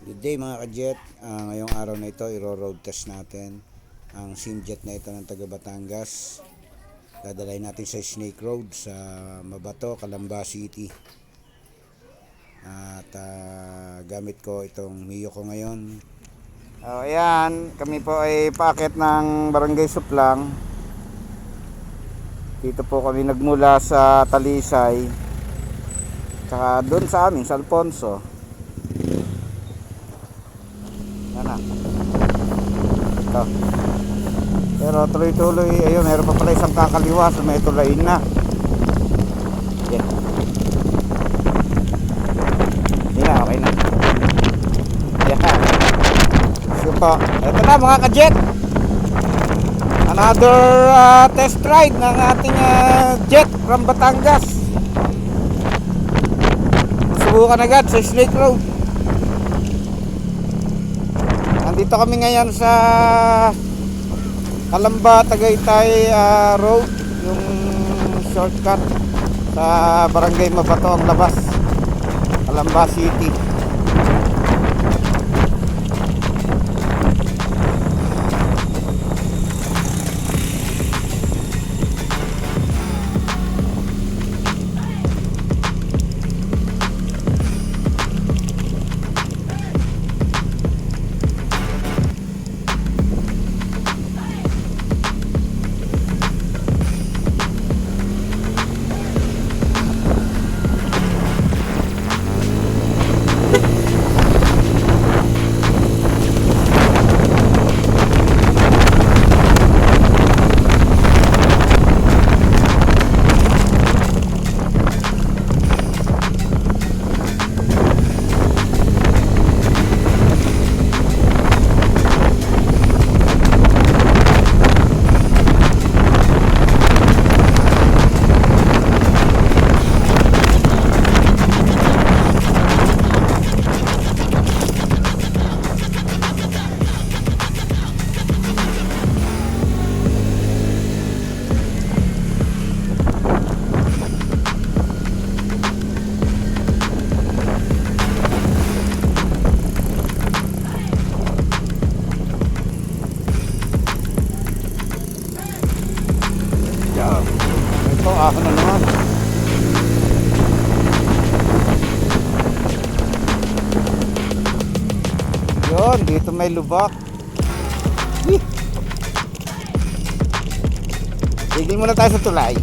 Good day mga ka-jet. Ngayong araw na ito, iro-road test natin ang SimJet na ito ng taga Batangas. Dadalhin natin sa Snake Road sa Mabato, Calamba City. At gamit ko itong Mio ko ngayon. Ayan, kami po ay paakit ng Barangay Suplang. Dito po kami nagmula sa Talisay. Tsaka doon sa amin, sa Alfonso. Yan na. Ito. Pero tuloy-tuloy, ayun, meron pa pala isang kakaliwa sa may tulain na. Okay. Hindi na, okay na. Yan. So po, ito na mga ka-jet. Another test ride ng ating jet from Batangas. Subukan agad sa Snake Road. Nandito kami ngayon sa Calamba Tagaytay Road, yung shortcut sa Barangay Mabato ang labas, Calamba City. Ito, ako na naman. Yun, dito may lubak. Tigil muna tayo sa tulay.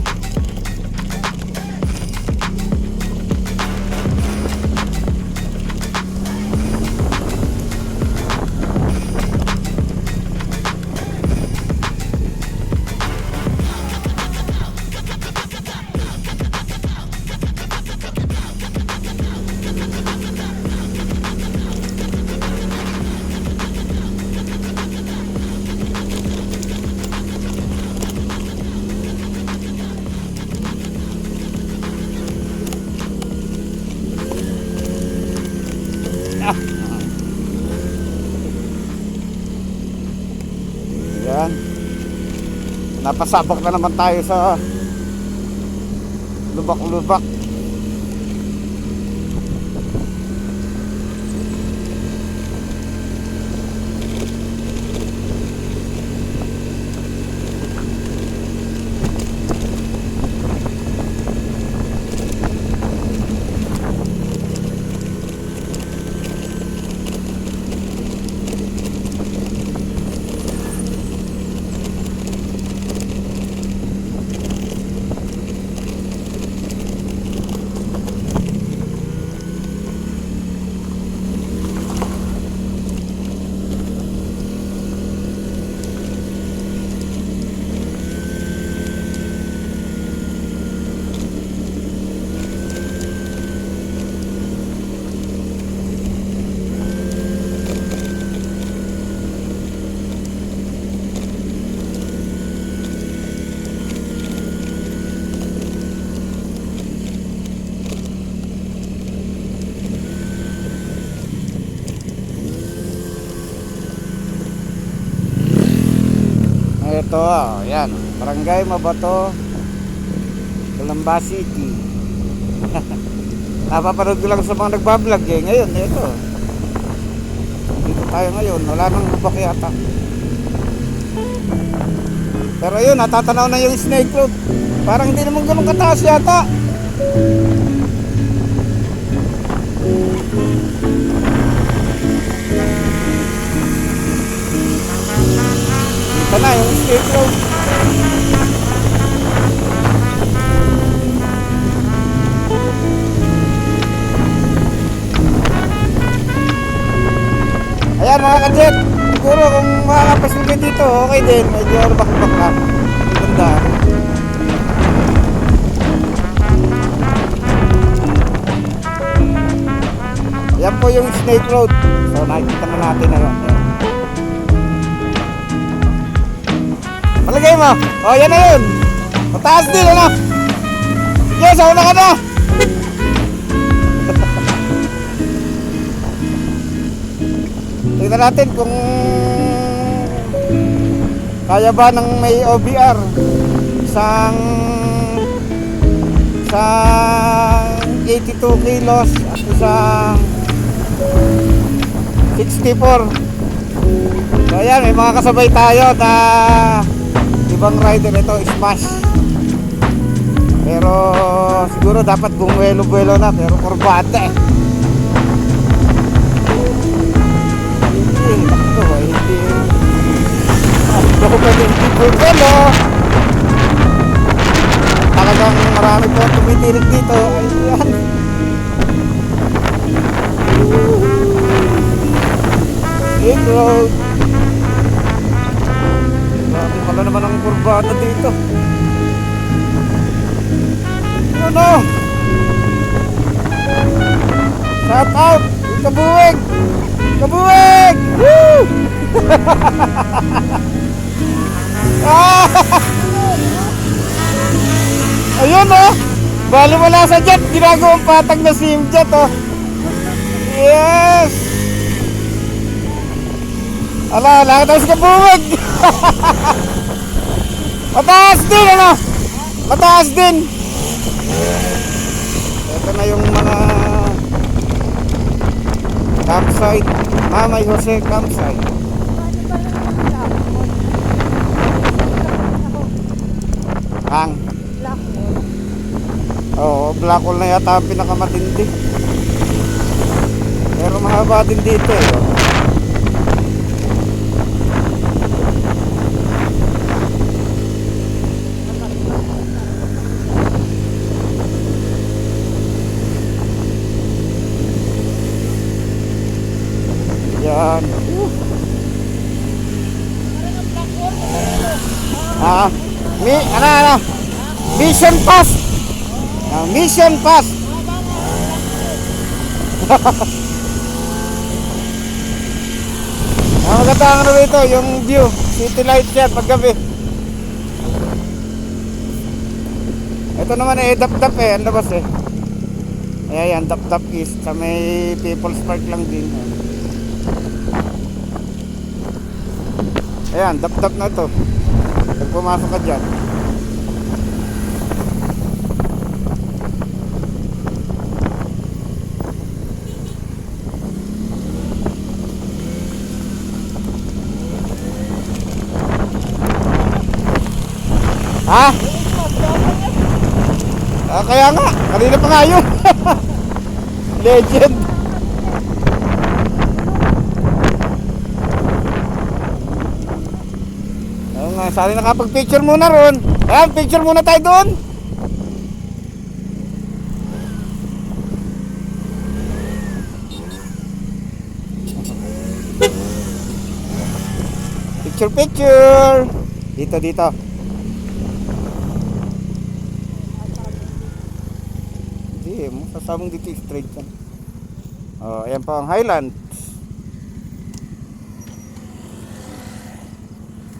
Yan. Napasabak na naman tayo sa lubak-lubak. Ito, yan, Barangay Mabato, Calamba City. Napapanood ko lang sa mga nagbablog ngayon, ito. tayo ngayon. Wala nang lubak yata. Pero yun, natatanaw na yung snake road. Parang hindi naman ganun kataas yata. Ito na yung snake road. Ayan mga kajet, siguro kung makakapasin kayo dito, okay din. Medyo bakbak lang. Ganda. Ayan po yung snake road. So nakikita na natin na yun. Malagay mo. O yan na yun. Mataas din ano. Yes, una ka na. Tingnan natin kung kaya ba ng may OBR isang 82 kilos at isang 64. So ayan, may mga kasabay tayo na ibang rider. Ito smash, pero siguro dapat bumuelo-buelo na, pero kurbada eh. Hindi ko pwede bumuelo. Talagang marami po tumitirik dito. Ayan. Snake road. Marami pala naman ang kurbada dito. Ano? Shout out! Kabuwig! Kabuwig! Woo! Ayun oh! Bali wala sa jet, ginagawang patag na sim jet oh. Yes! Ala, lang tayo sa kabuwig! Mataas din ano? Mataas din! Ito na yung mga campsite. Mamay Jose campsite. Ang oo, black hole na yata ang pinakamatindi. Pero mahaba din dito eh. Yan. Ano? Mission pass. Mission pass. Maganda ang ano rito, yung view. City lights yan paggabi. Ito naman eh, dap-dap eh, ang labas eh. Ayan, dap-dap east. Sa may People's Park lang din. Ayan, dap-dap na ito. Pag pumasok ka dyan. Ha? Kaya nga, kanina pa nga yun. Legend. Ayun nga, sali nakapag-picture muna ron. Ayan, picture muna tayo doon. Picture. Dito. Sasabong dito straight yan. Oh, ayan pa ang Highland.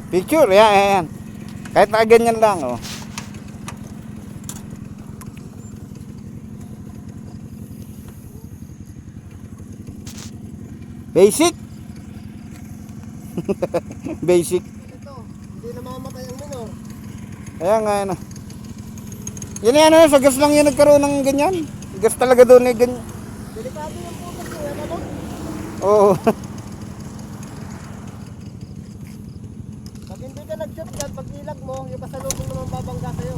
Picture, ayan. Kahit na ganyan lang, oh. Basic. Basic. Ito, hindi na mamamatay ang minor. Ayan nga, yan. Yan, sa gas lang yan nagkaroon ng ganyan. Gas talaga doon eh, ganyan. Delikado yung putas ko, yan ano? Oo. Pag hindi ka nag-shoot dyan, pag ilag mo, yung pasalubong naman babangga sa'yo.